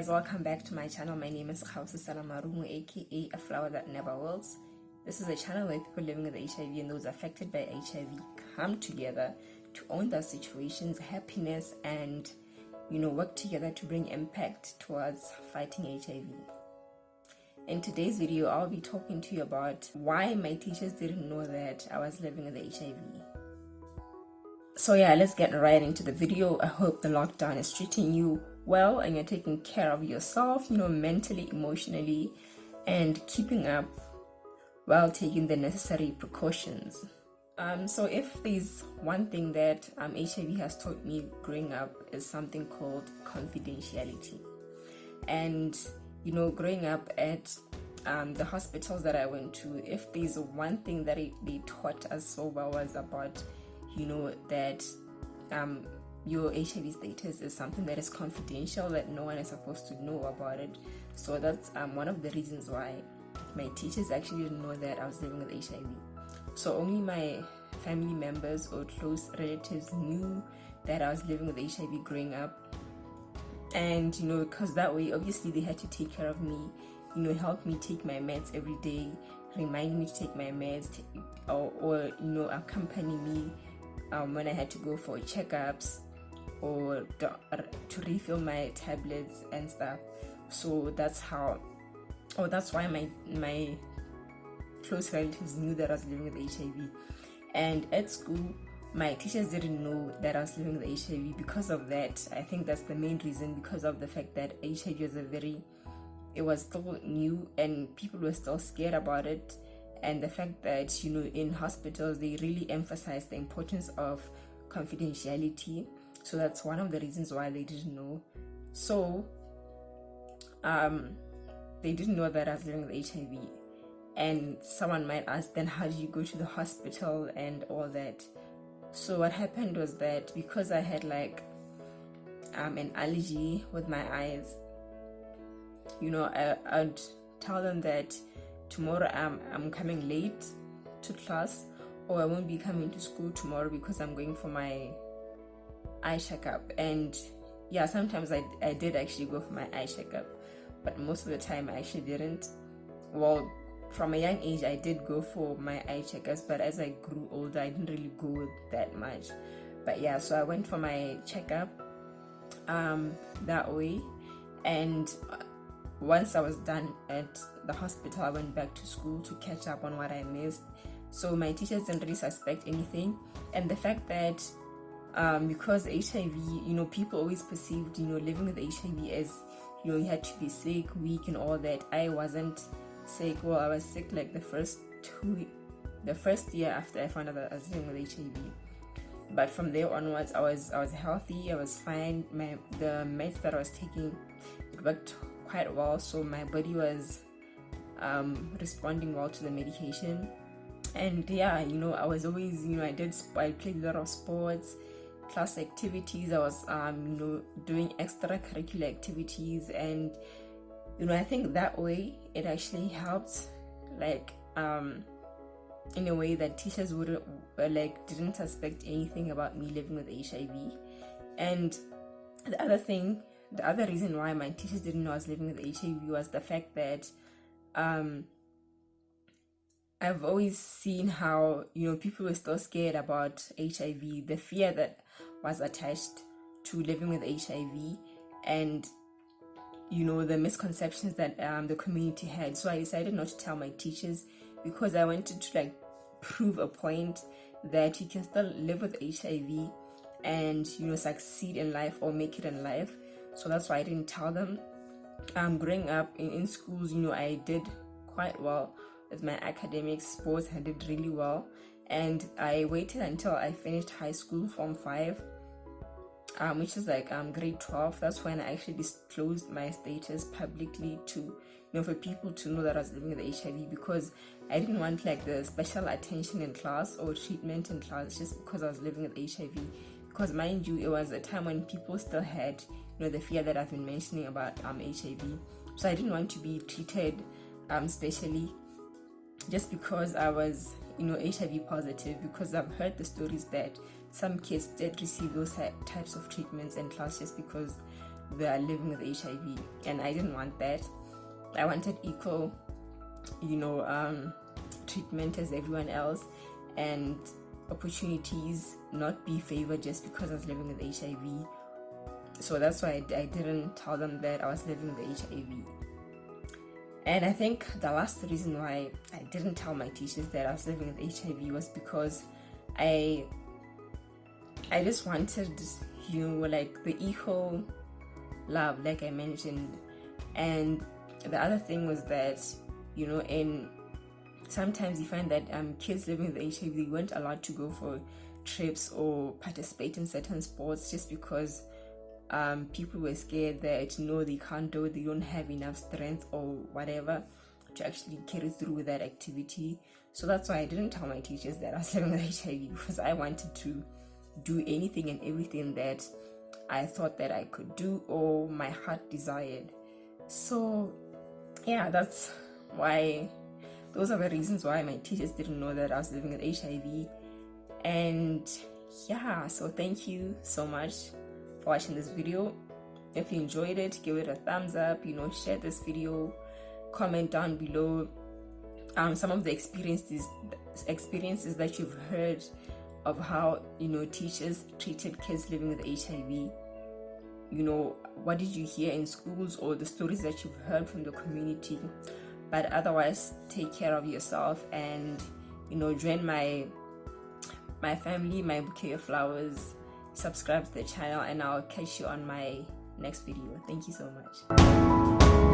guys, welcome back to my channel. My name is Salamarumu, aka a flower that never wilts. This is a channel where people living with HIV and those affected by HIV come together to own their situations, happiness, and work together to bring impact towards fighting HIV. In today's video, I'll be talking to you about why my teachers didn't know that I was living with HIV. So yeah, let's get right into the video. I hope the lockdown is treating you well and you're taking care of yourself, mentally, emotionally, and keeping up while taking the necessary precautions. So if there's one thing that HIV has taught me growing up is something called confidentiality. And growing up at the hospitals that I went to, if there's one thing that they taught us so well was about that your HIV status is something that is confidential, that no one is supposed to know about it. So that's one of the reasons why my teachers actually didn't know that I was living with HIV. So only my family members or close relatives knew that I was living with HIV growing up. And because that way obviously they had to take care of me, help me take my meds every day, remind me to take my meds, or accompany me when I had to go for checkups or to refill my tablets and stuff. So that's why my close relatives knew that I was living with HIV. And at school, my teachers didn't know that I was living with HIV. Because of that, I think that's the main reason, because of the fact that HIV was still new and people were still scared about it. And the fact that, in hospitals, they really emphasize the importance of confidentiality. So that's one of the reasons why they didn't know. So, they didn't know that I was living with HIV. And someone might ask, then how did you go to the hospital and all that? So what happened was that because I had an allergy with my eyes, I'd tell them that tomorrow I'm coming late to class, or I won't be coming to school tomorrow because I'm going for my eye checkup. And yeah, sometimes I did actually go for my eye checkup, but most of the time I actually didn't. Well, from a young age I did go for my eye checkups, but as I grew older I didn't really go that much. But yeah, so I went for my checkup that way, and once I was done at the hospital, I went back to school to catch up on what I missed. So my teachers didn't really suspect anything. And the fact that because HIV, people always perceived, living with HIV as, you had to be sick, weak and all that. I wasn't sick. Well, I was sick like the first year after I found out that I was living with HIV. But from there onwards, I was healthy, I was fine. The meds that I was taking, it worked quite well, so my body was responding well to the medication. And yeah, I was always, I played a lot of sports, class activities. I was doing extracurricular activities, and I think that way it actually helped, in a way that teachers didn't suspect anything about me living with HIV. And the other reason why my teachers didn't know I was living with HIV was the fact that I've always seen how people were still scared about HIV, the fear that was attached to living with HIV, and the misconceptions that the community had. So I decided not to tell my teachers, because I wanted to prove a point that you can still live with HIV and succeed in life or make it in life. So that's why I didn't tell them. Growing up in schools, I did quite well with my academics, sports. I did really well, and I waited until I finished high school, Form 5, which is grade 12. That's when I actually disclosed my status publicly to for people to know that I was living with HIV, because I didn't want the special attention in class or treatment in class just because I was living with HIV. Because mind you, it was a time when people still had the fear that I've been mentioning about HIV. So I didn't want to be treated specially just because I was HIV positive, because I've heard the stories that some kids did receive those types of treatments in class just because they are living with HIV, and I didn't want that. I wanted equal, treatment as everyone else, and opportunities, not be favored just because I was living with HIV. So that's why I didn't tell them that I was living with HIV. And I think the last reason why I didn't tell my teachers that I was living with HIV was because I just wanted, like the equal love, like I mentioned. And the other thing was that, sometimes you find that kids living with HIV, they weren't allowed to go for trips or participate in certain sports just because people were scared that they can't do it, they don't have enough strength or whatever to actually carry through with that activity. So that's why I didn't tell my teachers that I was living with HIV, because I wanted to do anything and everything that I thought that I could do or my heart desired. So yeah, those are the reasons why my teachers didn't know that I was living with HIV. And yeah, so thank you so much for watching this video. If you enjoyed it, give it a thumbs up, share this video, comment down below some of the experiences that you've heard of how teachers treated kids living with HIV. What did you hear in schools, or the stories that you've heard from the community? But otherwise, take care of yourself, and join my family, my bouquet of flowers. Subscribe to the channel, and I'll catch you on my next video. Thank you so much.